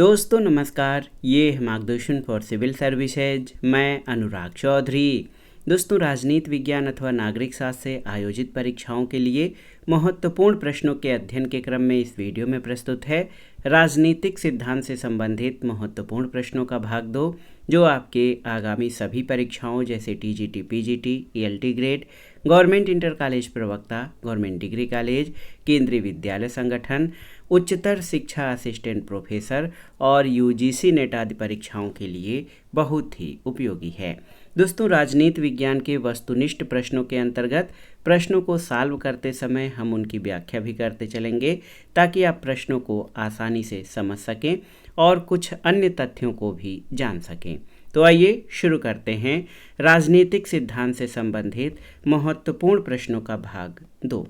दोस्तों नमस्कार, ये है मार्गदर्शन फॉर सिविल सर्विसेज। मैं अनुराग चौधरी। दोस्तों, राजनीति विज्ञान अथवा नागरिक शास्त्र से आयोजित परीक्षाओं के लिए महत्वपूर्ण प्रश्नों के अध्ययन के क्रम में इस वीडियो में प्रस्तुत है राजनीतिक सिद्धांत से संबंधित महत्वपूर्ण प्रश्नों का भाग 2, जो आपके आगामी सभी परीक्षाओं जैसे TGT, PGT, ELT grade, government inter college प्रवक्ता, गवर्नमेंट डिग्री कॉलेज, केंद्रीय विद्यालय संगठन, उच्चतर शिक्षा असिस्टेंट प्रोफेसर और यूजीसी नेट आदि परीक्षाओं के लिए बहुत ही उपयोगी है। दोस्तों, राजनीति विज्ञान के वस्तुनिष्ठ प्रश्नों के अंतर्गत प्रश्नों को सॉल्व करते समय हम उनकी व्याख्या भी करते चलेंगे ताकि आप प्रश्नों को आसानी से समझ सकें और कुछ अन्य तथ्यों को भी जान सकें। तो आइए शुरू करते हैं राजनीतिक सिद्धांत से संबंधित महत्वपूर्ण प्रश्नों का भाग 2।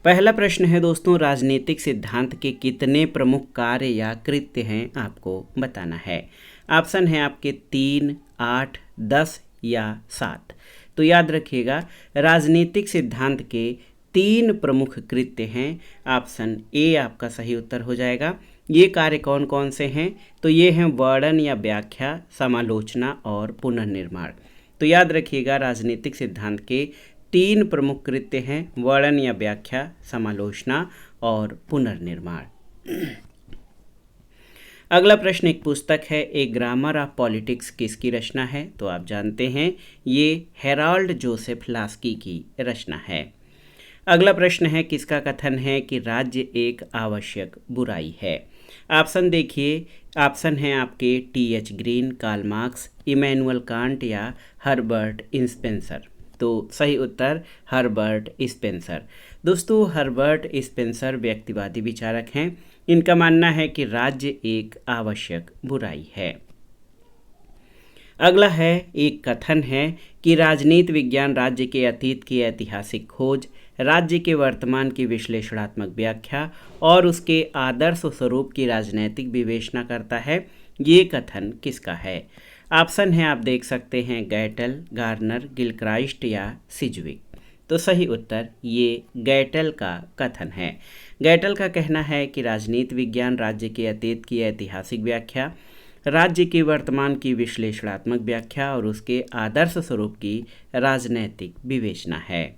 पहला प्रश्न है दोस्तों, राजनीतिक सिद्धांत के कितने प्रमुख कार्य या कृत्य हैं आपको बताना है। ऑप्शन है आपके 3, 8, 10 या 7। तो याद रखिएगा, राजनीतिक सिद्धांत के 3 प्रमुख कृत्य हैं। ऑप्शन ए आपका सही उत्तर हो जाएगा। ये कार्य कौन कौन से हैं? तो ये हैं वर्णन या व्याख्या, समालोचना और पुनर्निर्माण। तो याद रखिएगा, राजनीतिक सिद्धांत के 3 प्रमुख कृत्य हैं: वर्णन या व्याख्या, समालोचना और पुनर्निर्माण। अगला प्रश्न एक पुस्तक है, ए ग्रामर ऑफ पॉलिटिक्स किसकी रचना है? तो आप जानते हैं ये हेराल्ड जोसेफ लास्की की रचना है। अगला प्रश्न है, किसका कथन है कि राज्य एक आवश्यक बुराई है? ऑप्शन देखिए, ऑप्शन है आपके T H. Green, Karl Marx, Immanuel Kant या हर्बर्ट स्पेंसर। तो सही उत्तर हर्बर्ट स्पेंसर। दोस्तों, हर्बर्ट स्पेंसर व्यक्तिवादी विचारक हैं। इनका मानना है कि राज्य एक आवश्यक बुराई है। अगला है, एक कथन है कि राजनीति विज्ञान राज्य के अतीत की ऐतिहासिक खोज, राज्य के वर्तमान की विश्लेषणात्मक व्याख्या और उसके आदर्श स्वरूप की राजनैतिक विवेचना करता है। ये कथन किसका है? ऑप्शन है आप देख सकते हैं गैटल, गार्नर, गिलक्राइस्ट या सिजविक। तो सही उत्तर ये गैटल का कथन है। गैटल का कहना है कि राजनीति विज्ञान राज्य के अतीत की ऐतिहासिक व्याख्या, राज्य के वर्तमान की विश्लेषणात्मक व्याख्या और उसके आदर्श स्वरूप की राजनैतिक विवेचना है।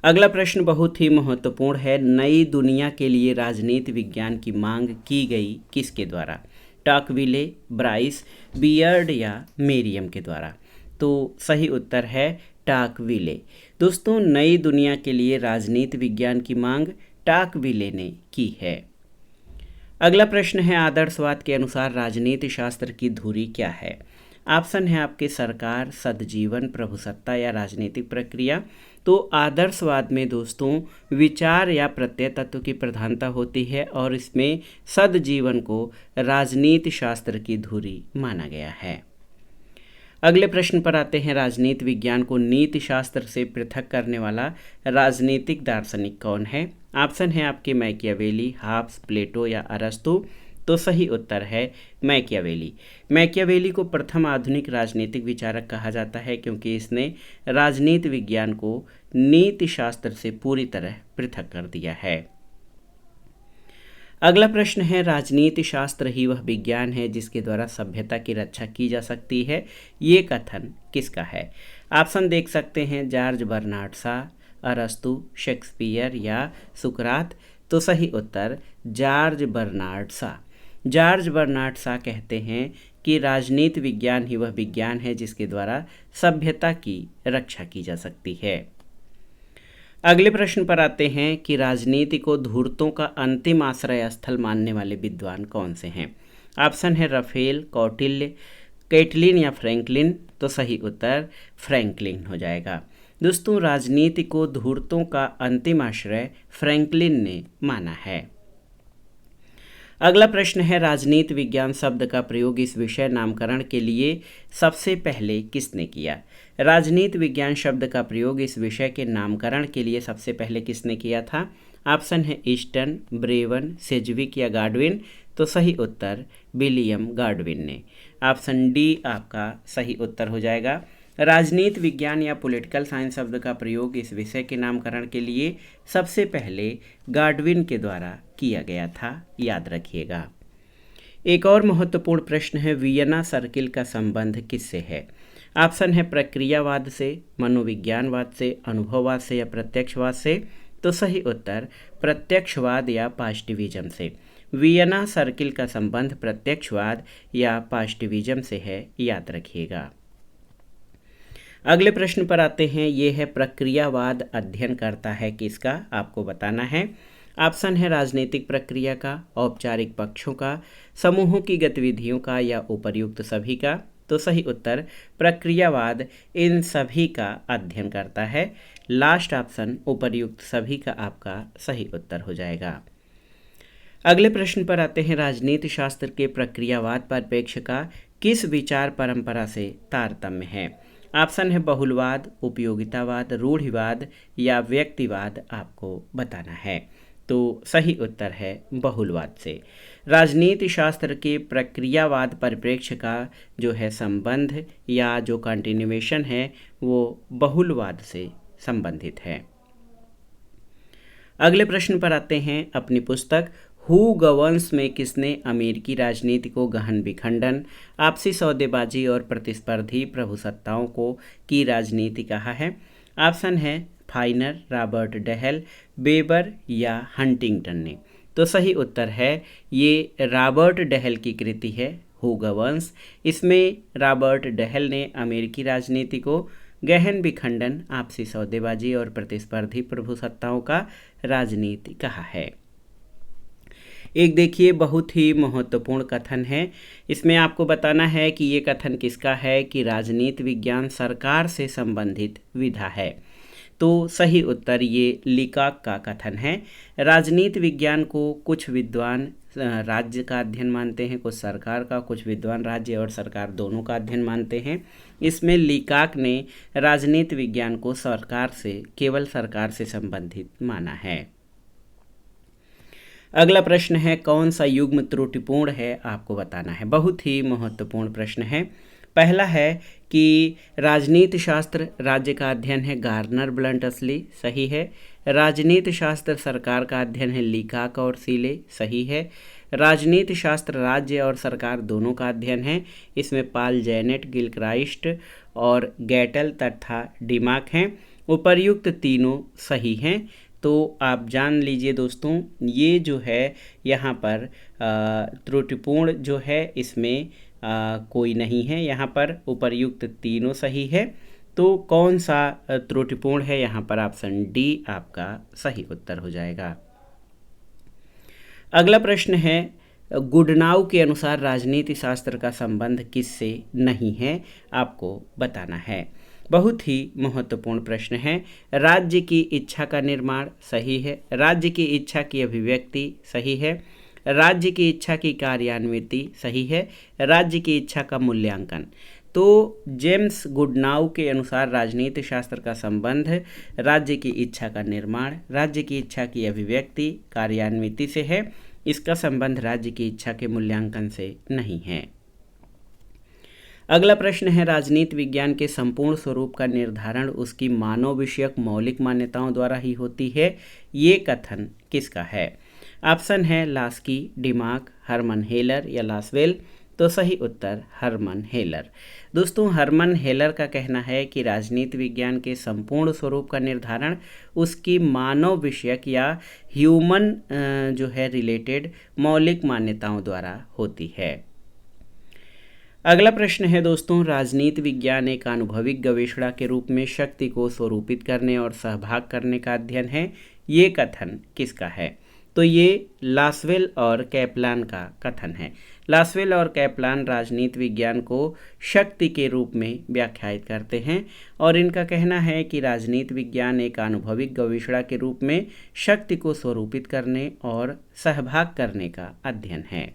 अगला प्रश्न बहुत ही महत्वपूर्ण है, नई दुनिया के लिए राजनीति विज्ञान की मांग की गई किसके द्वारा? टॉकविले, ब्राइस, बियर्ड या मेरियम के द्वारा। तो सही उत्तर है टॉकविले। दोस्तों, नई दुनिया के लिए राजनीति विज्ञान की मांग टॉकविले ने की है। अगला प्रश्न है, आदर्शवाद के अनुसार राजनीति शास्त्र की धुरी क्या है? ऑप्शन है आपके सरकार, सदजीवन, प्रभुसत्ता या राजनीतिक प्रक्रिया। तो आदर्शवाद में दोस्तों विचार या प्रत्यय तत्व की प्रधानता होती है और इसमें सदजीवन को राजनीति शास्त्र की धुरी माना गया है। अगले प्रश्न पर आते हैं, राजनीति विज्ञान को नीति शास्त्र से पृथक करने वाला राजनीतिक दार्शनिक कौन है? ऑप्शन है आपके मैकियावेली, हाब्स, प्लेटो या अरस्तु। तो सही उत्तर है मैकियावेली। मैकियावेली को प्रथम आधुनिक राजनीतिक विचारक कहा जाता है क्योंकि इसने राजनीति विज्ञान को नीति शास्त्र से पूरी तरह पृथक कर दिया है। अगला प्रश्न है, राजनीति शास्त्र ही वह विज्ञान है जिसके द्वारा सभ्यता की रक्षा की जा सकती है। ये कथन किसका है? ऑप्शन देख सकते हैं जॉर्ज बर्नार्ड शॉ, अरस्तु, शेक्सपियर या सुकरात। तो सही उत्तर George Bernard Shaw. George Bernard Shaw कहते हैं कि राजनीति विज्ञान ही वह विज्ञान है जिसके द्वारा सभ्यता की रक्षा की जा सकती है। अगले प्रश्न पर आते हैं कि राजनीति को धूर्तों का अंतिम आश्रय स्थल मानने वाले विद्वान कौन से हैं? ऑप्शन है रफेल, कौटिल्य, कैटलिन या फ्रैंकलिन। तो सही उत्तर फ्रैंकलिन हो जाएगा। दोस्तों, राजनीति को धूर्तों का अंतिम आश्रय फ्रैंकलिन ने माना है। अगला प्रश्न है, राजनीति विज्ञान शब्द का प्रयोग इस विषय नामकरण के लिए सबसे पहले किसने किया? राजनीति विज्ञान शब्द का प्रयोग इस विषय के नामकरण के लिए सबसे पहले किसने किया था? ऑप्शन है ईस्टन, ब्रेवन, सेजविक या गार्डविन। तो सही उत्तर विलियम गार्डविन ने। ऑप्शन डी आपका सही उत्तर हो जाएगा। राजनीति विज्ञान या पॉलिटिकल साइंस शब्द का प्रयोग इस विषय के नामकरण के लिए सबसे पहले गार्डविन के द्वारा किया गया था, याद रखिएगा। एक और महत्वपूर्ण प्रश्न है, वियना सर्किल का संबंध किससे है? ऑप्शन है प्रक्रियावाद से, मनोविज्ञानवाद से, अनुभववाद से या प्रत्यक्षवाद से। तो सही उत्तर प्रत्यक्षवाद या पॉजिटिविज्म से। वियना सर्किल का संबंध प्रत्यक्षवाद या पॉजिटिविज्म से है, याद रखिएगा। अगले प्रश्न पर आते हैं, ये है प्रक्रियावाद अध्ययन करता है किसका? आपको बताना है। ऑप्शन है राजनीतिक प्रक्रिया का, औपचारिक पक्षों का, समूहों की गतिविधियों का या उपर्युक्त सभी का। तो सही उत्तर प्रक्रियावाद इन सभी का अध्ययन करता है। लास्ट ऑप्शन उपर्युक्त सभी का आपका सही उत्तर हो जाएगा। अगले प्रश्न पर आते हैं, राजनीति शास्त्र के प्रक्रियावाद परिप्रेक्ष्य का किस विचार परंपरा से तारतम्य है? ऑप्शन है बहुलवाद, उपयोगितावाद, रूढ़िवाद या व्यक्तिवाद, आपको बताना है। तो सही उत्तर है बहुलवाद से। राजनीति शास्त्र के प्रक्रियावाद परिप्रेक्ष्य का जो है संबंध या जो कंटिन्यूएशन है वो बहुलवाद से संबंधित है। अगले प्रश्न पर आते हैं, अपनी पुस्तक हु गवर्न्स में किसने अमेरिकी राजनीति को गहन विखंडन, आपसी सौदेबाजी और प्रतिस्पर्धी प्रभुसत्ताओं को की राजनीति कहा है? ऑप्शन है फाइनर, रॉबर्ट डेहल, बेबर या हंटिंगटन ने। तो सही उत्तर है ये रॉबर्ट डेहल की कृति है हु गवर्न्स। इसमें रॉबर्ट डेहल ने अमेरिकी राजनीति को गहन विखंडन, आपसी सौदेबाजी और प्रतिस्पर्धी प्रभुसत्ताओं का राजनीति कहा है। एक देखिए बहुत ही महत्वपूर्ण कथन है, इसमें आपको बताना है कि ये कथन किसका है कि राजनीति विज्ञान सरकार से संबंधित विधा है। तो सही उत्तर ये लीकाक का कथन है। राजनीति विज्ञान को कुछ विद्वान राज्य का अध्ययन मानते हैं, कुछ सरकार का, कुछ विद्वान राज्य और सरकार दोनों का अध्ययन मानते हैं। इसमें लीकाक ने राजनीति विज्ञान को सरकार से, केवल सरकार से संबंधित माना है। अगला प्रश्न है, कौन सा युग्म त्रुटिपूर्ण है? आपको बताना है। बहुत ही महत्वपूर्ण प्रश्न है। पहला है कि राजनीति शास्त्र राज्य का अध्ययन है, गार्नर ब्लंटसली, सही है। राजनीति शास्त्र सरकार का अध्ययन है, लीकाक और सीले, सही है। राजनीति शास्त्र राज्य और सरकार दोनों का अध्ययन है, इसमें पाल जैनेट, गिलक्राइस्ट और गैटल तथा डिमाक हैं। उपर्युक्त तीनों सही हैं। तो आप जान लीजिए दोस्तों, ये जो है यहाँ पर त्रुटिपूर्ण जो है इसमें कोई नहीं है, यहाँ पर उपर्युक्त तीनों सही है। तो कौन सा त्रुटिपूर्ण है? यहाँ पर ऑप्शन डी आपका सही उत्तर हो जाएगा। अगला प्रश्न है, गुडनाउ के अनुसार राजनीति शास्त्र का संबंध किससे नहीं है? आपको बताना है। बहुत ही महत्वपूर्ण प्रश्न है। राज्य की इच्छा का निर्माण, सही है। राज्य की इच्छा की अभिव्यक्ति, सही है। राज्य की इच्छा की कार्यान्विति, सही है। राज्य की इच्छा का मूल्यांकन। तो जेम्स गुडनाउ के अनुसार राजनीति शास्त्र का संबंध राज्य की इच्छा का निर्माण, राज्य की इच्छा की अभिव्यक्ति, कार्यान्विति से है। इसका संबंध राज्य की इच्छा के मूल्यांकन से नहीं है। अगला प्रश्न है, राजनीति विज्ञान के संपूर्ण स्वरूप का निर्धारण उसकी मानव विषयक मौलिक मान्यताओं द्वारा ही होती है। ये कथन किसका है? ऑप्शन है लास्की, डिमाक, हरमन हेलर या लासवेल। तो सही उत्तर हरमन हेलर। दोस्तों, हरमन हेलर का कहना है कि राजनीति विज्ञान के संपूर्ण स्वरूप का निर्धारण उसकी मानव विषयक या ह्यूमन जो है रिलेटेड मौलिक मान्यताओं द्वारा होती है। अगला प्रश्न है दोस्तों, राजनीति विज्ञान एक अनुभविक गवेषणा के रूप में शक्ति को स्वरूपित करने और सहभाग करने का अध्ययन है। ये कथन किसका है? तो ये लासवेल और कैपलान का कथन है। लासवेल और कैपलान राजनीति विज्ञान को शक्ति के रूप में व्याख्यायित करते हैं और इनका कहना है कि राजनीति विज्ञान एक अनुभविक गवेषणा के रूप में शक्ति को स्वरूपित करने और सहभाग करने का अध्ययन है।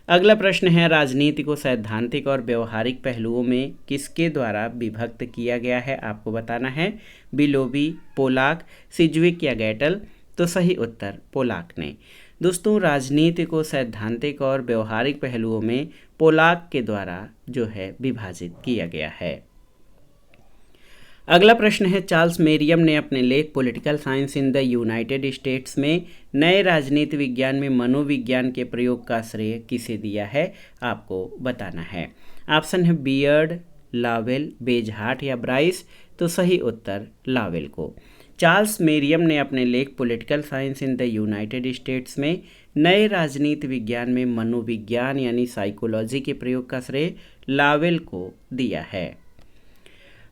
अगला प्रश्न है, राजनीति को सैद्धांतिक और व्यवहारिक पहलुओं में किसके द्वारा विभक्त किया गया है? आपको बताना है। बिलोबी, पोलाक, सिज्विक या गैटल। तो सही उत्तर पोलाक ने। दोस्तों, राजनीति को सैद्धांतिक और व्यवहारिक पहलुओं में पोलाक के द्वारा जो है विभाजित किया गया है। अगला प्रश्न है, चार्ल्स मेरियम ने अपने लेख political science in the United states में नए राजनीति विज्ञान में मनोविज्ञान के प्रयोग का श्रेय किसे दिया है, आपको बताना है। ऑप्शन है बियर्ड, लावेल, बेजहार्ट या ब्राइस। तो सही उत्तर लावेल को। चार्ल्स मेरियम ने अपने लेख political science in the United states में नए राजनीति विज्ञान में मनोविज्ञान यानी साइकोलॉजी के प्रयोग का श्रेय लावेल को दिया है।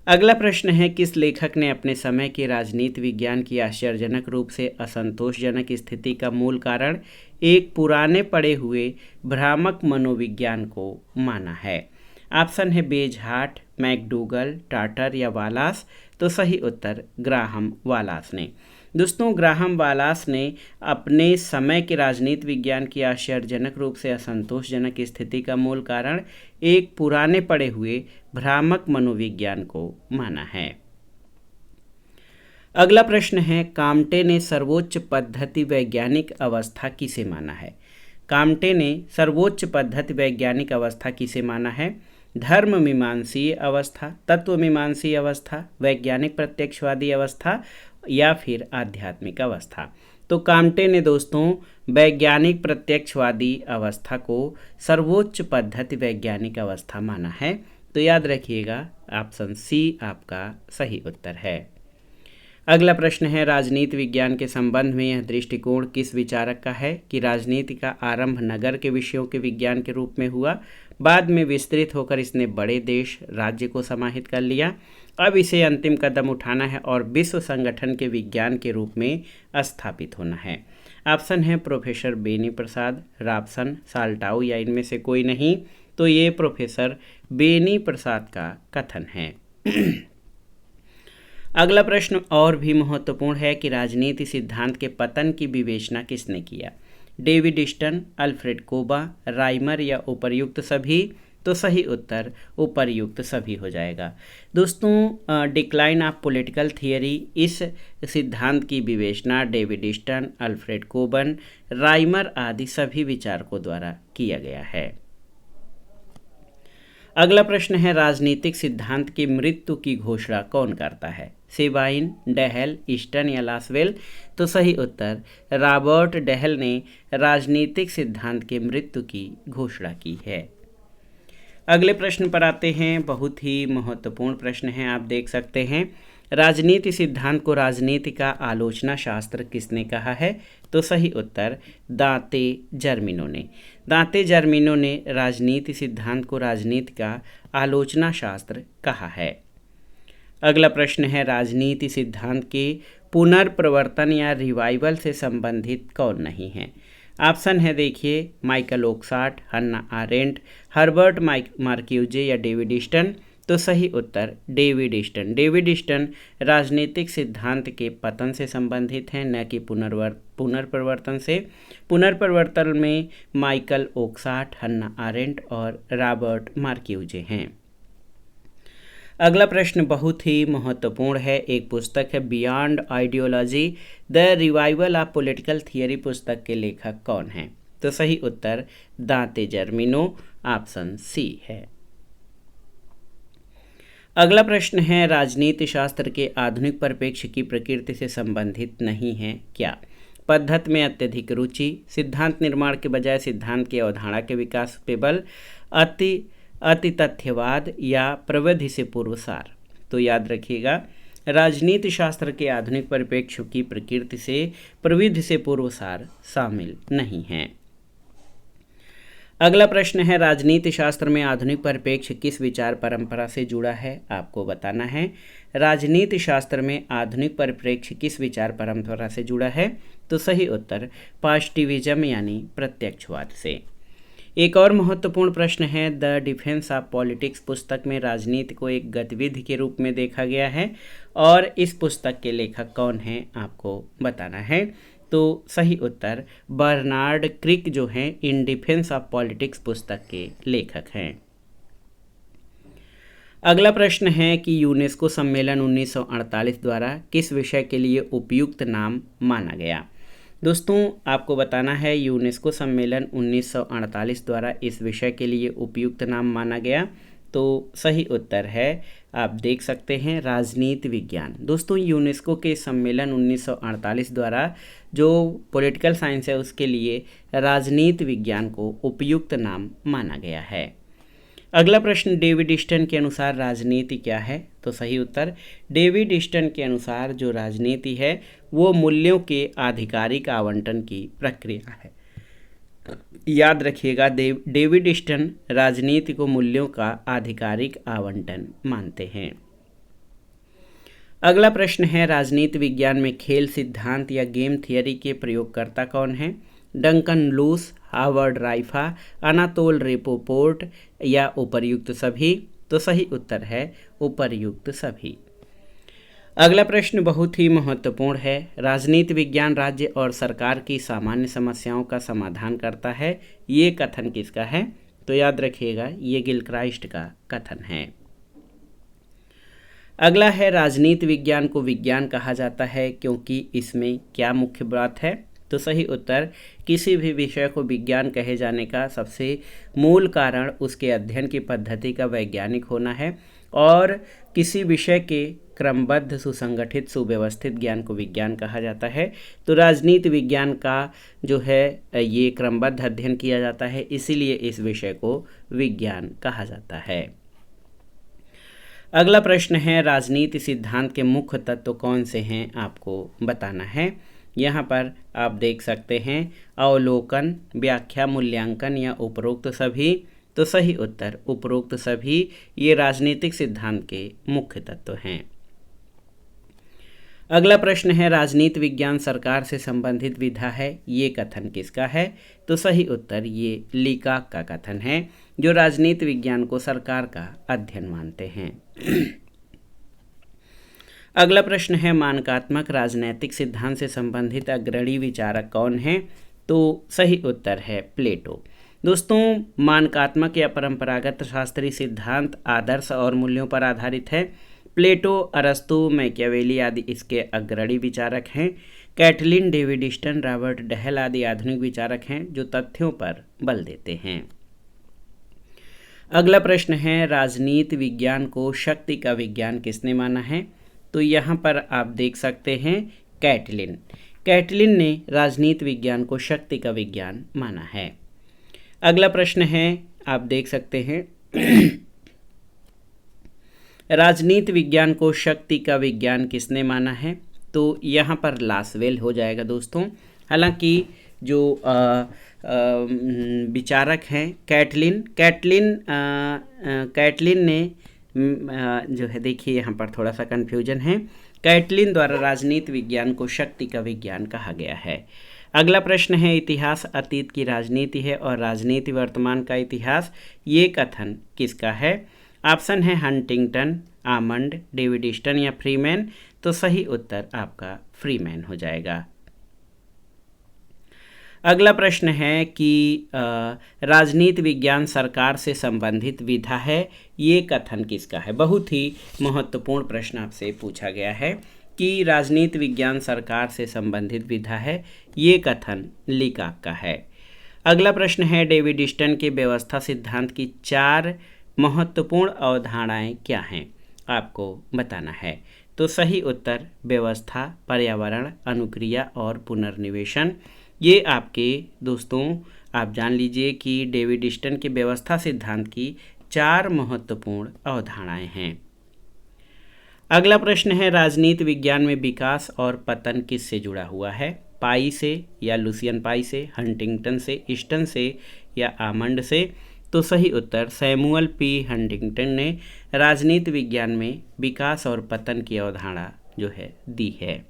अगला प्रश्न है, किस लेखक ने अपने समय के राजनीति विज्ञान की आश्चर्यजनक रूप से असंतोषजनक स्थिति का मूल कारण एक पुराने पड़े हुए भ्रामक मनोविज्ञान को माना है? ऑप्शन है बेजहार्ट, मैकडूगल, टाटर या वालास। तो सही उत्तर ग्राहम वालास ने। दोस्तों, ग्राहम वालास ने अपने समय के राजनीति विज्ञान की आश्चर्यजनक रूप से असंतोषजनक स्थिति का मूल कारण एक पुराने पड़े हुए भ्रामक मनोविज्ञान को माना है। अगला प्रश्न है, काम्टे ने सर्वोच्च पद्धति वैज्ञानिक अवस्था किसे माना है? काम्टे ने सर्वोच्च पद्धति वैज्ञानिक अवस्था किसे माना है? धर्म मीमांसीय अवस्था, तत्व मीमांसीय अवस्था, वैज्ञानिक प्रत्यक्षवादी अवस्था या फिर आध्यात्मिक अवस्था। तो काम्टे ने दोस्तों वैज्ञानिक प्रत्यक्षवादी अवस्था को सर्वोच्च पद्धति वैज्ञानिक अवस्था माना है। तो याद रखिएगा, ऑप्शन सी आपका सही उत्तर है। अगला प्रश्न है, राजनीति विज्ञान के संबंध में यह दृष्टिकोण किस विचारक का है कि राजनीति का आरंभ नगर के विषयों के विज्ञान के रूप में हुआ, बाद में विस्तृत होकर इसने बड़े देश राज्य को समाहित कर लिया, अब इसे अंतिम कदम उठाना है और विश्व संगठन के विज्ञान के रूप में स्थापित होना है। ऑप्शन है प्रोफेसर बेनी प्रसाद, रॉबसन, साल्टाउ या इनमें से कोई नहीं। तो ये प्रोफेसर बेनी प्रसाद का कथन है। अगला प्रश्न और भी महत्वपूर्ण है कि राजनीति सिद्धांत के पतन की विवेचना किसने किया? डेविड स्टन, अल्फ्रेड कोबा, राइमर या उपर्युक्त सभी। तो सही उत्तर उपर्युक्त सभी हो जाएगा। दोस्तों, डिक्लाइन ऑफ पॉलिटिकल थियरी इस सिद्धांत की विवेचना डेविड स्टन, अल्फ्रेड कोबन, राइमर आदि सभी विचारकों द्वारा किया गया है। अगला प्रश्न है, राजनीतिक सिद्धांत की मृत्यु की घोषणा कौन करता है? सेबाइन, डेहल, ईस्टन या लासवेल। तो सही उत्तर रॉबर्ट डेहल ने राजनीतिक सिद्धांत के मृत्यु की घोषणा की है। अगले प्रश्न पर आते हैं, बहुत ही महत्वपूर्ण प्रश्न है, आप देख सकते हैं। राजनीति सिद्धांत को राजनीति का आलोचना शास्त्र किसने कहा है? तो सही उत्तर दांते जर्मिनो ने। दांते जर्मिनो ने राजनीति सिद्धांत को राजनीति का आलोचना शास्त्र कहा है। अगला प्रश्न है, राजनीति सिद्धांत के पुनर्प्रवर्तन या रिवाइवल से संबंधित कौन नहीं है? ऑप्शन है देखिए, माइकल ओकसाट, हन्ना आरेंट, हर्बर्ट मार्क्यूजे या डेविड ईस्टन। तो सही उत्तर डेविड ईस्टन। डेविड ईस्टन राजनीतिक सिद्धांत के पतन से संबंधित हैं, न कि पुनर्प्रवर्तन से। पुनर्प्रवर्तन में माइकल ओकसाट, हन्ना आरेंट और रॉबर्ट मार्क्यूजे हैं। अगला प्रश्न बहुत ही महत्वपूर्ण है, एक पुस्तक है beyond ideology the revival of political theory. पुस्तक के लेखक कौन हैं? तो सही उत्तर दांते जर्मिनो, ऑप्शन सी है। अगला प्रश्न है, राजनीति शास्त्र के आधुनिक परिप्रेक्ष्य की प्रकृति से संबंधित नहीं है क्या? पद्धति में अत्यधिक रुचि, सिद्धांत निर्माण के बजाय सिद्धांत की अवधारणा के विकास पे बल, अति तथ्यवाद या प्रविधि से पूर्वसार। तो याद रखिएगा, राजनीति शास्त्र के आधुनिक परिप्रेक्ष्य की प्रकृति से प्रविधि से पूर्वसार शामिल नहीं है। अगला प्रश्न है, राजनीति शास्त्र में आधुनिक परिप्रेक्ष्य किस विचार परंपरा से जुड़ा है? आपको बताना है। राजनीति शास्त्र में आधुनिक परिप्रेक्ष्य किस विचार परंपरा से जुड़ा है? तो सही उत्तर पॉजिटिविज्म यानी प्रत्यक्षवाद से। एक और महत्वपूर्ण प्रश्न है, द डिफेंस ऑफ पॉलिटिक्स पुस्तक में राजनीति को एक गतिविधि के रूप में देखा गया है और इस पुस्तक के लेखक कौन हैं, आपको बताना है। तो सही उत्तर बर्नार्ड क्रिक जो हैं इन डिफेंस ऑफ पॉलिटिक्स पुस्तक के लेखक हैं। अगला प्रश्न है कि यूनेस्को सम्मेलन 1948 द्वारा किस विषय के लिए उपयुक्त नाम माना गया? दोस्तों, आपको बताना है, यूनेस्को सम्मेलन 1948 द्वारा इस विषय के लिए उपयुक्त नाम माना गया तो सही उत्तर है, आप देख सकते हैं, राजनीति विज्ञान। दोस्तों, यूनेस्को के सम्मेलन 1948 द्वारा जो पॉलिटिकल साइंस है उसके लिए राजनीति विज्ञान को उपयुक्त नाम माना गया है। अगला प्रश्न, डेविड स्टर्न के अनुसार राजनीति क्या है? तो सही उत्तर, डेविड स्टर्न के अनुसार जो राजनीति है वो मूल्यों के आधिकारिक आवंटन की प्रक्रिया है। याद रखिएगा, डेविड स्टर्न राजनीति को मूल्यों का आधिकारिक आवंटन मानते हैं। अगला प्रश्न है, राजनीति विज्ञान में खेल सिद्धांत या गेम थियरी के प्रयोगकर्ता कौन हैं? डंकन लूस, हावर्ड राइफा, अनातोल रेपोपोर्ट या उपर्युक्त सभी? तो सही उत्तर है उपर्युक्त सभी। अगला प्रश्न बहुत ही महत्वपूर्ण है, राजनीति विज्ञान राज्य और सरकार की सामान्य समस्याओं का समाधान करता है, ये कथन किसका है? तो याद रखिएगा, ये गिलक्राइस्ट का कथन है। अगला है, राजनीति विज्ञान को विज्ञान कहा जाता है क्योंकि इसमें क्या मुख्य बात है? तो सही उत्तर, किसी भी विषय को विज्ञान कहे जाने का सबसे मूल कारण उसके अध्ययन की पद्धति का वैज्ञानिक होना है और किसी विषय के क्रमबद्ध, सुसंगठित, सुव्यवस्थित ज्ञान को विज्ञान कहा जाता है। तो राजनीति विज्ञान का जो है ये क्रमबद्ध अध्ययन किया जाता है, इसीलिए इस विषय को विज्ञान कहा जाता है। अगला प्रश्न है, राजनीति सिद्धांत के मुख्य तत्व कौन से हैं? आपको बताना है। यहाँ पर आप देख सकते हैं, अवलोकन, व्याख्या, मूल्यांकन या उपरोक्त सभी? तो सही उत्तर, उपरोक्त सभी ये राजनीतिक सिद्धांत के मुख्य तत्व हैं। अगला प्रश्न है, राजनीति विज्ञान सरकार से संबंधित विधा है, ये कथन किसका है? तो सही उत्तर, ये लीकाक का कथन है, जो राजनीति विज्ञान को सरकार का अध्ययन मानते हैं। अगला प्रश्न है, मानकात्मक राजनैतिक सिद्धांत से संबंधित अग्रणी विचारक कौन है? तो सही उत्तर है प्लेटो। दोस्तों, मानकात्मक या परंपरागत शास्त्रीय सिद्धांत आदर्श और मूल्यों पर आधारित है। प्लेटो, अरस्तु, मैकियावेली आदि इसके अग्रणी विचारक हैं। कैटलिन, डेविड स्टर्न, रॉबर्ट डहेल आदि आधुनिक विचारक हैं जो तथ्यों पर बल देते हैं। अगला प्रश्न है, राजनीति विज्ञान को शक्ति का विज्ञान किसने माना है? तो यहाँ पर आप देख सकते हैं, कैटलिन। कैटलिन ने राजनीति विज्ञान को शक्ति का विज्ञान माना है। अगला प्रश्न है, आप देख सकते हैं, राजनीति विज्ञान को शक्ति का विज्ञान किसने माना है? तो यहाँ पर लासवेल हो जाएगा दोस्तों। हालांकि जो विचारक हैं कैटलिन ने जो है, देखिए यहाँ पर थोड़ा सा कन्फ्यूजन है, कैटलिन द्वारा राजनीति विज्ञान को शक्ति का विज्ञान कहा गया है। अगला प्रश्न है, इतिहास अतीत की राजनीति है और राजनीति वर्तमान का इतिहास, ये कथन किसका है? ऑप्शन है हंटिंगटन, आमंड, डेविड स्टर्न या फ्रीमैन? तो सही उत्तर आपका फ्रीमैन हो जाएगा। अगला प्रश्न है कि राजनीति विज्ञान सरकार से संबंधित विधा है, ये कथन किसका है? बहुत ही महत्वपूर्ण प्रश्न आपसे पूछा गया है कि राजनीति विज्ञान सरकार से संबंधित विधा है, ये कथन लीकाक का है। अगला प्रश्न है, डेविड स्टर्न के व्यवस्था सिद्धांत की 4 महत्वपूर्ण अवधारणाएं क्या हैं? आपको बताना है। तो सही उत्तर, व्यवस्था, पर्यावरण, अनुक्रिया और पुनर्निवेशन। ये आपके दोस्तों, आप जान लीजिए कि डेविड स्टर्न के व्यवस्था सिद्धांत की 4 महत्वपूर्ण अवधारणाएं हैं। अगला प्रश्न है, राजनीति विज्ञान में विकास और पतन किससे जुड़ा हुआ है? पाई से या लुसियन पाई से, हंटिंगटन से, स्टर्न से या आमंड से? तो सही उत्तर, सैमुअल पी हंटिंगटन ने राजनीति विज्ञान में विकास और पतन की अवधारणा जो है दी है।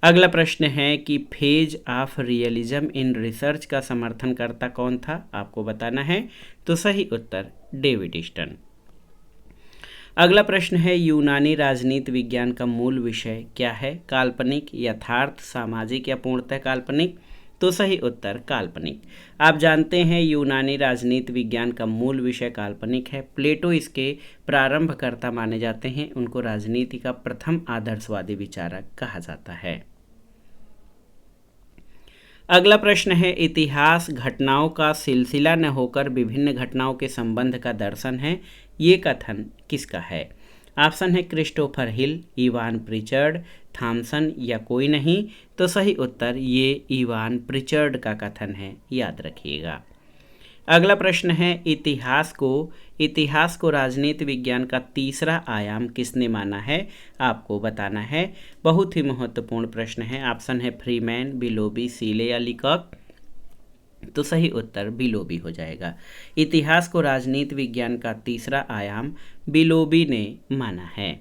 अगला प्रश्न है कि phase of realism in research का समर्थनकर्ता कौन था? आपको बताना है। तो सही उत्तर, डेविड स्टर्न। अगला प्रश्न है, यूनानी राजनीति विज्ञान का मूल विषय क्या है? काल्पनिक, यथार्थ, सामाजिक या पूर्णतः काल्पनिक? तो सही उत्तर, काल्पनिक। आप जानते हैं यूनानी राजनीति विज्ञान का मूल विषय काल्पनिक है। प्लेटो इसके प्रारंभकर्ता माने जाते हैं, उनको राजनीति का प्रथम आदर्शवादी विचारक कहा जाता है। अगला प्रश्न है, इतिहास घटनाओं का सिलसिला न होकर विभिन्न घटनाओं के संबंध का दर्शन है, ये कथन किसका है? ऑप्शन है क्रिस्टोफर हिल, इवान प्रिचर्ड, थॉमसन या कोई नहीं। तो सही उत्तर ये इवान प्रिचर्ड का कथन है, याद रखिएगा। अगला प्रश्न है इतिहास को राजनीति विज्ञान का तीसरा आयाम किसने माना है? आपको बताना है। बहुत ही महत्वपूर्ण प्रश्न है। ऑप्शन है फ्रीमैन, बिलोबी, सीले या लीकॉक। तो सही उत्तर बिलोबी हो जाएगा। इतिहास को राजनीति विज्ञान का तीसरा आयाम बिलोबी ने माना है।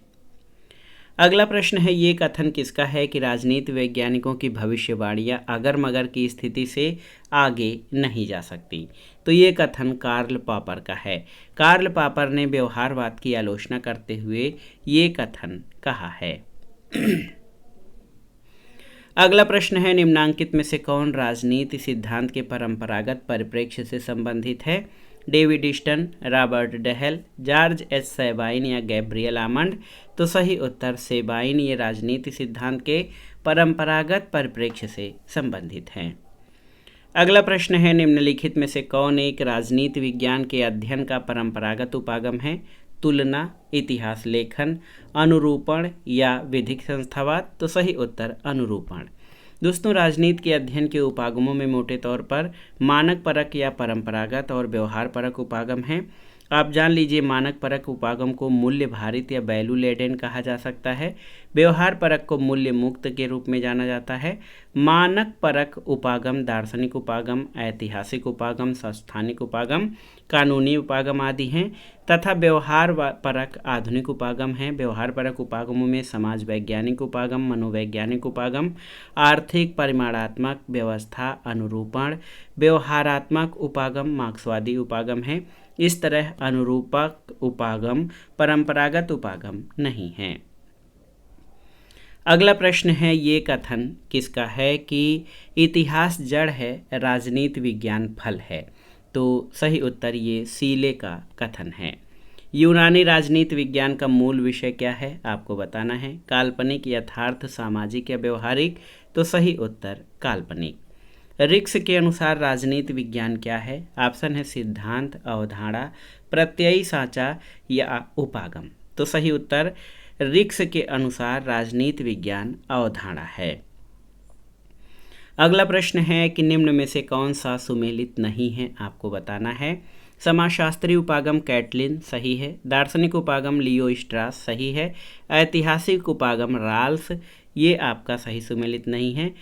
अगला प्रश्न है ये कथन किसका है कि राजनीति वैज्ञानिकों की भविष्यवाणियां अगर मगर की स्थिति से आगे नहीं जा सकती? तो ये कथन कार्ल पॉपर का है। कार्ल पॉपर ने व्यवहारवाद की आलोचना करते हुए ये कथन कहा है। अगला प्रश्न है निम्नांकित में से कौन राजनीति सिद्धांत के परंपरागत परिप्रेक्ष्य से संबंधित है? David Easton, Robert Dahl, George H Sabine या गैब्रियल आमंड। तो सही उत्तर सेबाइन ये राजनीति सिद्धांत के परंपरागत परिप्रेक्ष्य से संबंधित हैं। अगला प्रश्न है निम्नलिखित में से कौन एक राजनीति विज्ञान के अध्ययन का परंपरागत उपागम है? तुलना, इतिहास लेखन, अनुरूपण या विधिक संस्थावाद। तो सही उत्तर अनुरूपण। दोस्तों, राजनीति के अध्ययन के उपागमों में मोटे तौर पर मानक परक या परंपरागत और व्यवहार परक उपागम हैं। आप जान लीजिए, मानक परक उपागम को मूल्य भारित या वैल्यू लेडेन कहा जा सकता है। व्यवहार परक को मूल्य मुक्त के रूप में जाना जाता है। मानक परक उपागम दार्शनिक उपागम, ऐतिहासिक उपागम, संस्थानिक उपागम, कानूनी उपागम आदि हैं तथा व्यवहार परक आधुनिक उपागम हैं। व्यवहार परक उपागमों में समाज वैज्ञानिक उपागम, मनोवैज्ञानिक उपागम, आर्थिक परिमाणात्मक व्यवस्था अनुरूपण, व्यवहारात्मक उपागम, मार्क्सवादी उपागम है। इस तरह अनुरूपक उपागम परंपरागत उपागम नहीं हैं। अगला प्रश्न है ये कथन किसका है कि इतिहास जड़ है, राजनीति विज्ञान फल है? तो सही उत्तर ये सीले का कथन है। यूनानी राजनीति विज्ञान का मूल विषय क्या है? आपको बताना है। काल्पनिक, यथार्थ, सामाजिक या व्यवहारिक। तो सही उत्तर काल्पनिक। रिक्स के अनुसार राजनीति विज्ञान क्या है? ऑप्शन है सिद्धांत, अवधारणा, प्रत्ययी साँचा या उपागम। तो सही उत्तर रिक्स के अनुसार राजनीति विज्ञान अवधारणा है। अगला प्रश्न है कि निम्न में से कौन सा सुमेलित नहीं है? आपको बताना है। समाजशास्त्री उपागम कैटलिन सही है। दार्शनिक उपागम लियो स्ट्रास सही है। ऐतिहासिक उपागम राल्स ये आपका सही सुमेलित नहीं है।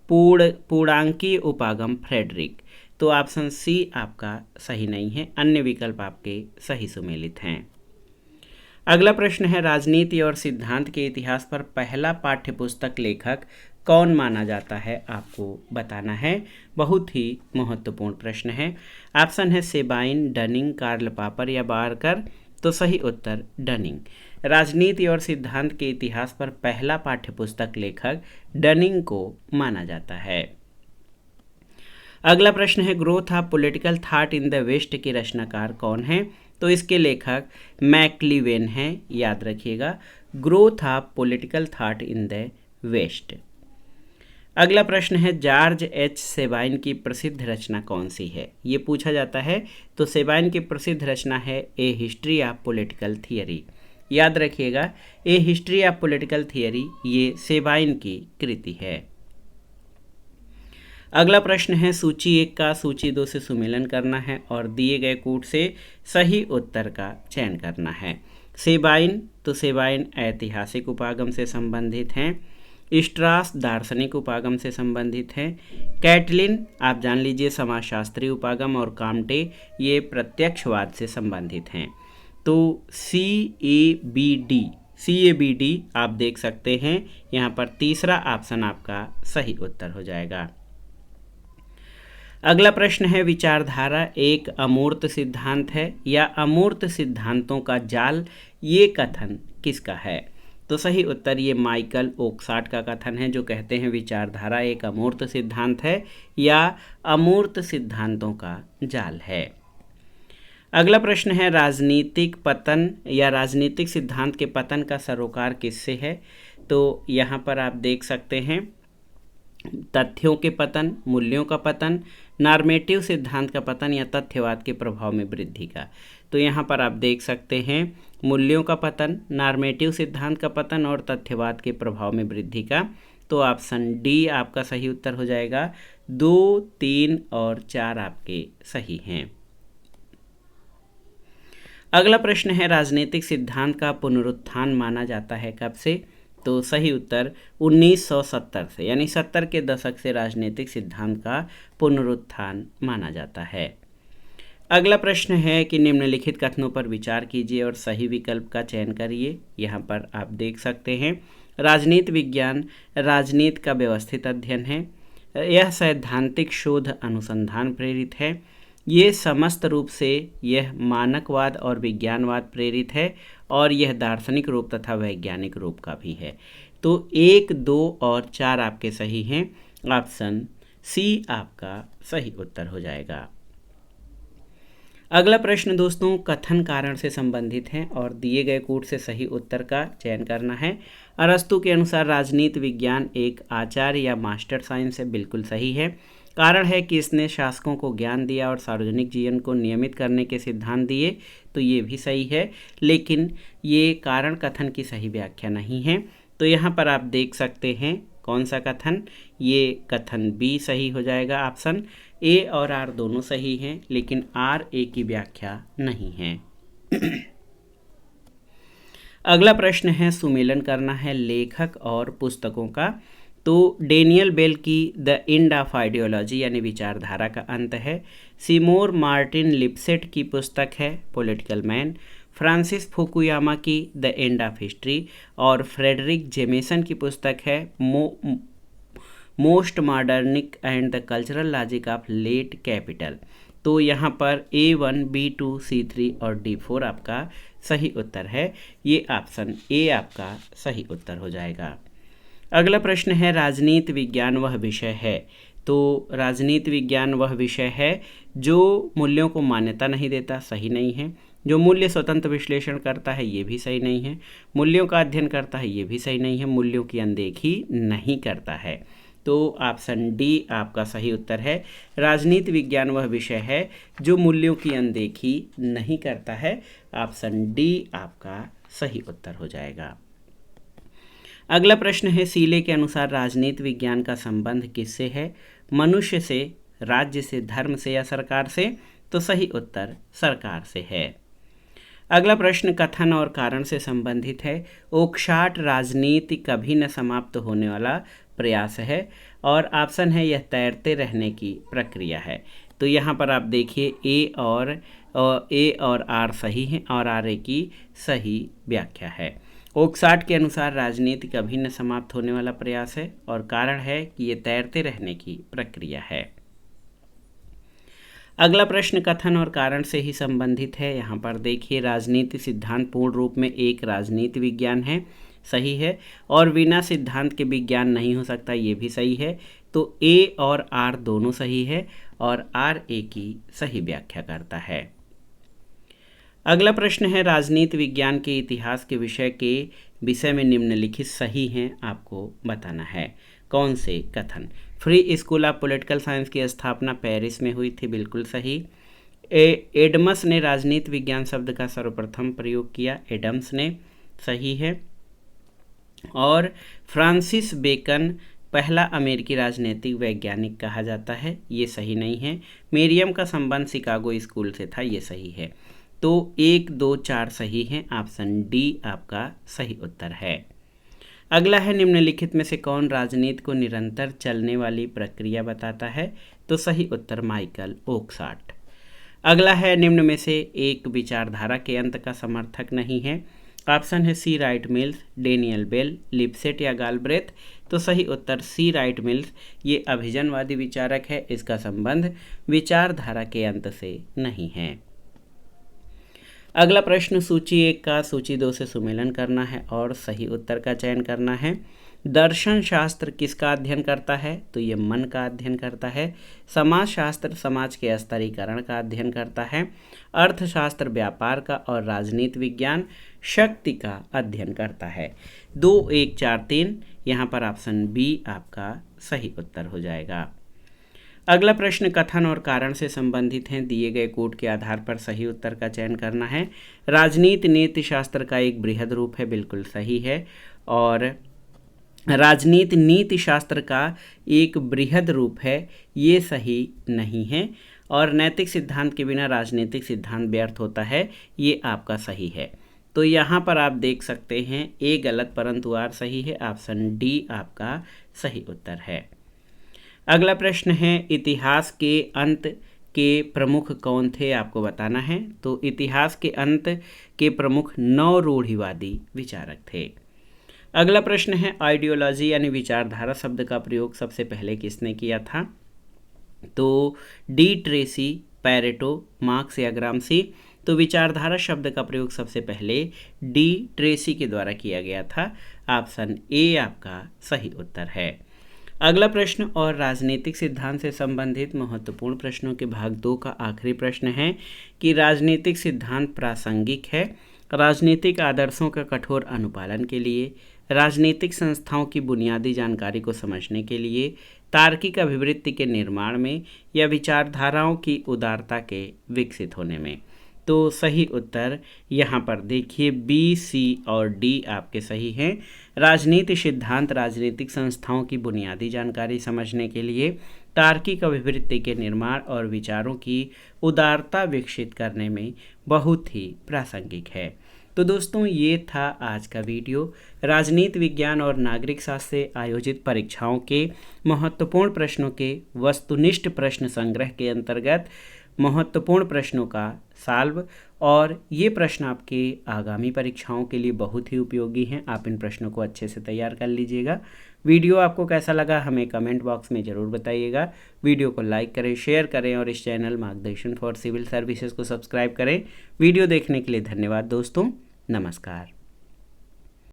पूर्णांकीय उपागम फ्रेडरिक। तो ऑप्शन सी आपका सही नहीं है। अन्य विकल्प आपके सही सुमेलित हैं। अगला प्रश्न है राजनीति और सिद्धांत के इतिहास पर पहला पाठ्यपुस्तक लेखक कौन माना जाता है? आपको बताना है। बहुत ही महत्वपूर्ण प्रश्न है। ऑप्शन है सेबाइन, डनिंग, कार्ल पॉपर या बारकर। तो सही उत्तर डनिंग। राजनीति और सिद्धांत के इतिहास पर पहला पाठ्यपुस्तक लेखक डनिंग को माना जाता है। अगला प्रश्न है growth of political thought in the west के रचनाकार कौन है? तो इसके लेखक मैक्लिवेन हैं, याद रखिएगा। Growth of political thought in the west. अगला प्रश्न है जॉर्ज एच सेबाइन की प्रसिद्ध रचना कौन सी है? ये पूछा जाता है। तो सेबाइन की प्रसिद्ध रचना है ए हिस्ट्री ऑफ पॉलिटिकल थियरी। याद रखिएगा, ए हिस्ट्री ऑफ पॉलिटिकल थियरी ये सेबाइन की कृति है। अगला प्रश्न है सूची 1 का सूची 2 से सुमेलन करना है और दिए गए कूट से सही उत्तर का चयन करना है। सेबाइन, तो सेबाइन ऐतिहासिक उपागम से संबंधित हैं। स्ट्रास दार्शनिक उपागम से संबंधित हैं। कैटलिन आप जान लीजिए समाजशास्त्री उपागम और काम्टे ये प्रत्यक्षवाद से संबंधित हैं। तो CABD आप देख सकते हैं, यहाँ पर तीसरा ऑप्शन आपका सही उत्तर हो जाएगा। अगला प्रश्न है विचारधारा एक अमूर्त सिद्धांत है या अमूर्त सिद्धांतों का जाल, ये कथन किसका है? तो सही उत्तर ये माइकल ओकसाट का कथन है, जो कहते हैं विचारधारा एक अमूर्त सिद्धांत है या अमूर्त सिद्धांतों का जाल है। अगला प्रश्न है राजनीतिक पतन या राजनीतिक सिद्धांत के पतन का सरोकार किससे है? तो यहाँ पर आप देख सकते हैं तथ्यों के पतन, मूल्यों का पतन, नॉर्मेटिव सिद्धांत का पतन या तथ्यवाद के प्रभाव में वृद्धि का। तो यहाँ पर आप देख सकते हैं मूल्यों का पतन, नॉर्मेटिव सिद्धांत का पतन और तथ्यवाद के प्रभाव में वृद्धि का। तो ऑप्शन डी आपका सही उत्तर हो जाएगा। 2, 3 और 4 आपके सही हैं। अगला प्रश्न है, राजनीतिक सिद्धांत का पुनरुत्थान माना जाता है कब से? तो सही उत्तर 1970 से, यानी 70 के दशक से राजनीतिक सिद्धांत का पुनरुत्थान माना जाता है। अगला प्रश्न है कि निम्नलिखित कथनों पर विचार कीजिए और सही विकल्प का चयन करिए। यहाँ पर आप देख सकते हैं, राजनीति विज्ञान राजनीति का व्यवस्थित अध्ययन है, यह सैद्धांतिक शोध अनुसंधान प्रेरित है, ये समस्त रूप से यह मानकवाद और विज्ञानवाद प्रेरित है, और यह दार्शनिक रूप तथा वैज्ञानिक रूप का भी है। तो 1, 2 और 4 आपके सही हैं। ऑप्शन सी आपका सही उत्तर हो जाएगा। अगला प्रश्न दोस्तों कथन कारण से संबंधित है और दिए गए कूट से सही उत्तर का चयन करना है। अरस्तु के अनुसार राजनीति विज्ञान एक आचार्य या मास्टर साइंस है, बिल्कुल सही है। कारण है कि इसने शासकों को ज्ञान दिया और सार्वजनिक जीवन को नियमित करने के सिद्धांत दिए, तो ये भी सही है, लेकिन ये कारण कथन की सही व्याख्या नहीं है। तो यहाँ पर आप देख सकते हैं कौन सा कथन, ये कथन बी सही हो जाएगा। ऑप्शन ए और आर दोनों सही हैं, लेकिन आर ए की व्याख्या नहीं है। अगला प्रश्न है, सुमेलन करना है लेखक और पुस्तकों का। तो डेनियल बेल की द एंड ऑफ आइडियोलॉजी यानी विचारधारा का अंत है। सिमोर मार्टिन लिप्सेट की पुस्तक है पॉलिटिकल मैन। फ्रांसिस फुकुयामा की द एंड ऑफ हिस्ट्री और फ्रेडरिक जेमेसन की पुस्तक है postmodernism and the cultural logic of late capital. तो यहाँ पर A1, B2, C3 और D4 आपका सही उत्तर है। ये ऑप्शन ए आपका सही उत्तर हो जाएगा। अगला प्रश्न है, राजनीति विज्ञान वह विषय है। तो राजनीति विज्ञान वह विषय है जो मूल्यों को मान्यता नहीं देता, सही नहीं है। जो मूल्य स्वतंत्र विश्लेषण करता है, ये भी सही नहीं है। मूल्यों का अध्ययन करता है, ये भी सही नहीं है। मूल्यों की अनदेखी नहीं करता है। तो ऑप्शन डी आपका सही उत्तर है। राजनीति विज्ञान वह विषय है जो मूल्यों की अनदेखी नहीं करता है। ऑप्शन डी आपका सही उत्तर हो जाएगा। अगला प्रश्न है, सीले के अनुसार राजनीति विज्ञान का संबंध किससे है? मनुष्य से, राज्य से, धर्म से या सरकार से? तो सही उत्तर सरकार से है। अगला प्रश्न कथन और कारण से संबंधित है। ओकशाट राजनीति कभी न समाप्त होने वाला प्रयास है, और ऑप्शन है यह तैरते रहने की प्रक्रिया है। तो यहाँ पर आप देखिए ए और आर सही हैं और आर ए की सही व्याख्या है। ओकशाट के अनुसार राजनीति कभी न समाप्त होने वाला प्रयास है, और कारण है कि ये तैरते रहने की प्रक्रिया है। अगला प्रश्न कथन और कारण से ही संबंधित है। यहाँ पर देखिए, राजनीति सिद्धांत पूर्ण रूप में एक राजनीति विज्ञान है, सही है, और बिना सिद्धांत के विज्ञान नहीं हो सकता, ये भी सही है। तो ए और आर दोनों सही है, और आर ए की सही व्याख्या करता है। अगला प्रश्न है, राजनीति विज्ञान के इतिहास के विषय में निम्नलिखित सही हैं, आपको बताना है। कौन से कथन? Free school of political science की स्थापना पेरिस में हुई थी, बिल्कुल सही। एडम्स ने राजनीति विज्ञान शब्द का सर्वप्रथम प्रयोग किया, एडम्स ने, सही है। और फ्रांसिस बेकन पहला अमेरिकी राजनीतिक वैज्ञानिक कहा जाता है, ये सही नहीं है। मेरियम का संबंध शिकागो स्कूल से था, ये सही है। तो 1, 2, 4 सही हैं। ऑप्शन डी आपका सही उत्तर है। अगला है, निम्नलिखित में से कौन राजनीति को निरंतर चलने वाली प्रक्रिया बताता है? तो सही उत्तर माइकल ओकशाट। अगला है, निम्न में से एक विचारधारा के अंत का समर्थक नहीं है। ऑप्शन है C Wright Mills, Daniel Bell, Lipset या गालब्रेथ। तो सही उत्तर सी राइट मिल्स, ये अभिजनवादी विचारक है, इसका संबंध विचारधारा के अंत से नहीं है। अगला प्रश्न सूची 1 का सूची 2 से सुमेलन करना है और सही उत्तर का चयन करना है। दर्शन शास्त्र किसका अध्ययन करता है? तो ये मन का अध्ययन करता है। समाजशास्त्र समाज के स्तरीकरण का अध्ययन करता है। अर्थशास्त्र व्यापार का, और राजनीति विज्ञान शक्ति का अध्ययन करता है। 2, 1, 4, 3, यहाँ पर ऑप्शन बी आपका सही उत्तर हो जाएगा। अगला प्रश्न कथन और कारण से संबंधित हैं। दिए गए कोड के आधार पर सही उत्तर का चयन करना है। राजनीति नीति शास्त्र का एक बृहद रूप है, बिल्कुल सही है। और राजनीति नीति शास्त्र का एक बृहद रूप है, ये सही नहीं है। और नैतिक सिद्धांत के बिना राजनीतिक सिद्धांत व्यर्थ होता है, ये आपका सही है। तो यहाँ पर आप देख सकते हैं ए गलत परंतु आर सही है। ऑप्शन डी आपका सही उत्तर है। अगला प्रश्न है इतिहास के अंत के प्रमुख कौन थे, आपको बताना है। तो इतिहास के अंत के प्रमुख 9 रूढ़िवादी विचारक थे। अगला प्रश्न है आइडियोलॉजी यानी विचारधारा शब्द का प्रयोग सबसे पहले किसने किया था। तो डी ट्रेसी, पैरेटो, मार्क्स या ग्रामसी। तो विचारधारा शब्द का प्रयोग सबसे पहले डी ट्रेसी के द्वारा किया गया था। ऑप्शन ए आपका सही उत्तर है। अगला प्रश्न और राजनीतिक सिद्धांत से संबंधित महत्वपूर्ण प्रश्नों के भाग 2 का आखिरी प्रश्न है कि राजनीतिक सिद्धांत प्रासंगिक है राजनीतिक आदर्शों का कठोर अनुपालन के लिए, राजनीतिक संस्थाओं की बुनियादी जानकारी को समझने के लिए, तार्किक अभिवृत्ति के निर्माण में या विचारधाराओं की उदारता के विकसित होने में। तो सही उत्तर यहाँ पर देखिए बी, सी और डी आपके सही हैं। राजनीति सिद्धांत राजनीतिक संस्थाओं की बुनियादी जानकारी समझने के लिए, तार्किक अभिवृत्ति के निर्माण और विचारों की उदारता विकसित करने में बहुत ही प्रासंगिक है। तो दोस्तों ये था आज का वीडियो। राजनीति विज्ञान और नागरिक शास्त्र से आयोजित परीक्षाओं के महत्वपूर्ण प्रश्नों के वस्तुनिष्ठ प्रश्न संग्रह के अंतर्गत महत्वपूर्ण प्रश्नों का सॉल्व, और ये प्रश्न आपके आगामी परीक्षाओं के लिए बहुत ही उपयोगी हैं। आप इन प्रश्नों को अच्छे से तैयार कर लीजिएगा। वीडियो आपको कैसा लगा हमें कमेंट बॉक्स में ज़रूर बताइएगा। वीडियो को लाइक करें, शेयर करें और इस चैनल मार्गदर्शन फॉर सिविल सर्विसेज को सब्सक्राइब करें। वीडियो देखने के लिए धन्यवाद दोस्तों, नमस्कार।